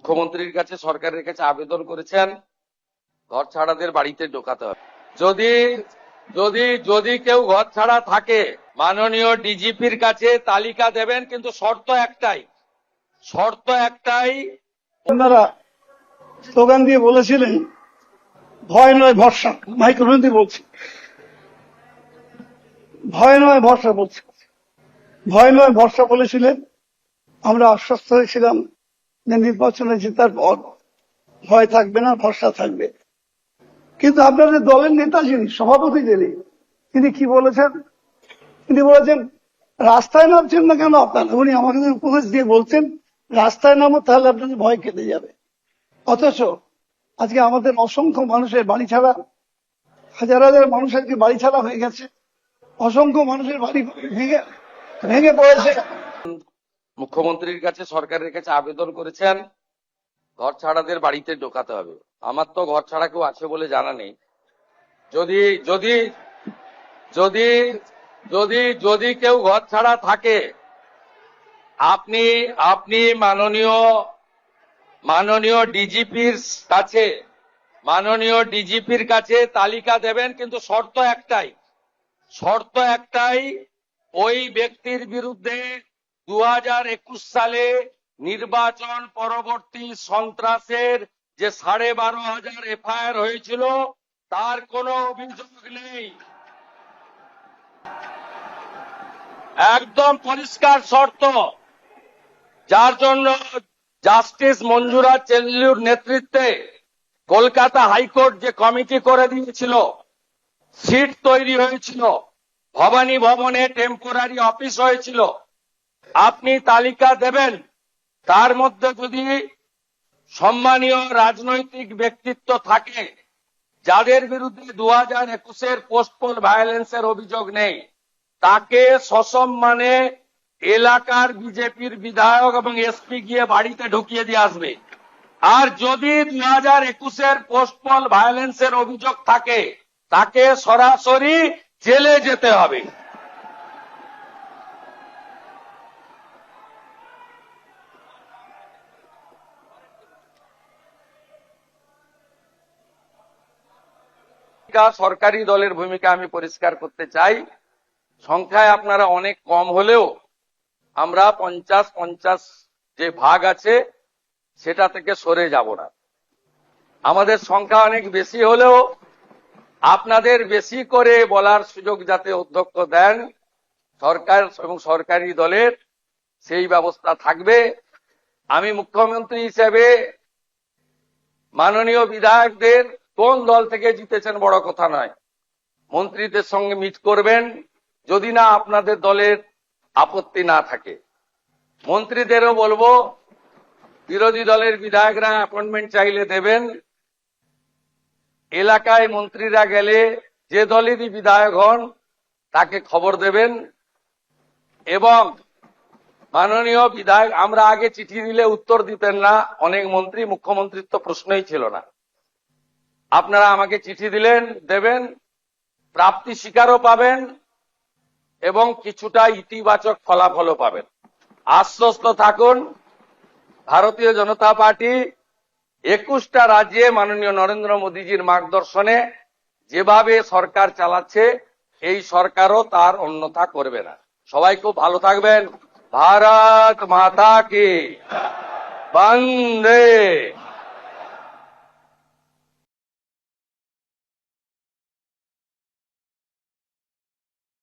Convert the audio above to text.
মুখ্যমন্ত্রীর কাছে সরকারের কাছে আবেদন করেছেন ঘর ছাড়াদের বাড়িতে ঢোকাতে হবে। যদি যদি যদি কেউ ঘর ছাড়া থাকে মাননীয় ডিজিপির কাছে তালিকা দেবেন, কিন্তু শর্ত একটাই আপনারা স্লোগান দিয়ে বলেছিলেন ভয় নয় ভরসা। মাইক্রোফোন দিয়ে বলছি, ভয় নয় ভরসা বলছি, ভয় নয় ভরসা বলেছিলেন। আমরা আশ্বস্ত হয়েছিলাম যে নির্বাচনে জেতার পর ভয় থাকবে না, ভরসা থাকবে। কিন্তু আপনাদের দলের নেতা যিনি সভাপতি তিনি কি বলেছেন? তিনি বলেছেন রাস্তায় নামছেন না কেন আপনারা? উনি আমাকে উপদেশ দিয়ে বলছেন রাস্তায় নামো, তাহলে আপনাদের ভয় কেটে যাবে। অথচ আজকে আমাদের অসংখ্য মানুষের বাড়ি ছাড়া, হাজার হাজার মানুষ আজকে বাড়ি ছাড়া হয়ে গেছে, অসংখ্য মানুষের বাড়ি ভেঙে পড়েছে। মুখ্যমন্ত্রীর কাছে সরকারের কাছে আবেদন করেছেন ঘর ছাড়াদের বাড়িতে ঢোকাতে হবে। আমার তো ঘর ছাড়া কেউ আছে বলে জানা নেই। যদি যদি যদি যদি যদি কেউ ঘর ছাড়া থাকে, আপনি আপনি মাননীয় ডিজিপির কাছে তালিকা দেবেন, কিন্তু শর্ত একটাই ওই ব্যক্তির বিরুদ্ধে 2021 সালে নির্বাচন পরবর্তী সন্ত্রাসের যে 12,500 এফআইআর হয়েছিল তার কোনো অভিযোগ নেই। একদম পরিষ্কার শর্ত, যার জন্য জাস্টিস মঞ্জুরা চেল্লুর নেতৃত্বে কলকাতা হাইকোর্ট যে কমিটি করে দিয়েছিল, সিট তৈরি হয়েছিল, ভবানী ভবনে টেম্পোরারি অফিস হয়েছিল। আপনি তালিকা দেবেন, তার মধ্যে যদি সম্মানীয় রাজনৈতিক ব্যক্তিত্ব থাকে যাদের বিরুদ্ধে 2021-এর পোস্টপোল ভায়োলেন্সের অভিযোগ নেই, তাকে সসম্মানে এলাকার বিজেপির বিধায়ক এবং এসপি গিয়ে বাড়িতে ঢুকিয়ে দিয়ে আসবে। আর যদি 2021-এর পোস্টপোল ভায়োলেন্সের অভিযোগ থাকে, তাকে সরাসরি জেলে যেতে হবে। সরকারি দলের ভূমিকা আমি পরিষ্কার করতে চাই। সংখ্যায় আপনারা অনেক কম হলেও আমরা 50-50 যে ভাগ আছে সেটা থেকে সরে যাব না। আমাদের সংখ্যা অনেক বেশি হলেও আপনাদের বেশি করে বলার সুযোগ যাতে অধ্যক্ষ দেন সরকার এবং সরকারি দলের, সেই ব্যবস্থা থাকবে। আমি মুখ্যমন্ত্রী হিসেবে মাননীয় বিধায়কদের কোন দল থেকে জিতেছেন বড় কথা নয়, মন্ত্রীদের সঙ্গে মিট করবেন, যদি না আপনাদের দলের আপত্তি না থাকে। মন্ত্রীদেরও বলবো বিরোধী দলের বিধায়করা অ্যাপয়েন্টমেন্ট চাইলে দেবেন। এলাকায় মন্ত্রীরা গেলে যে দলেরই বিধায়ক হন তাকে খবর দেবেন। এবং মাননীয় বিধায়ক, আমরা আগে চিঠি দিলে উত্তর দিতেন না অনেক মন্ত্রী, মুখ্যমন্ত্রীর তো প্রশ্নই ছিল না। আপনারা আমাকে চিঠি দেবেন, প্রাপ্তি স্বীকারও পাবেন এবং কিছুটা ইতিবাচক ফলাফলও পাবেন। আশ্বস্ত থাকুন, ভারতীয় জনতা পার্টি 21টা রাজ্যে মাননীয় নরেন্দ্র মোদীজির মার্গদর্শনে যেভাবে সরকার চালাচ্ছে, এই সরকারও তার অন্যথা করবে না। সবাই খুব ভালো থাকবেন। ভারত মাতা কি বন্দে।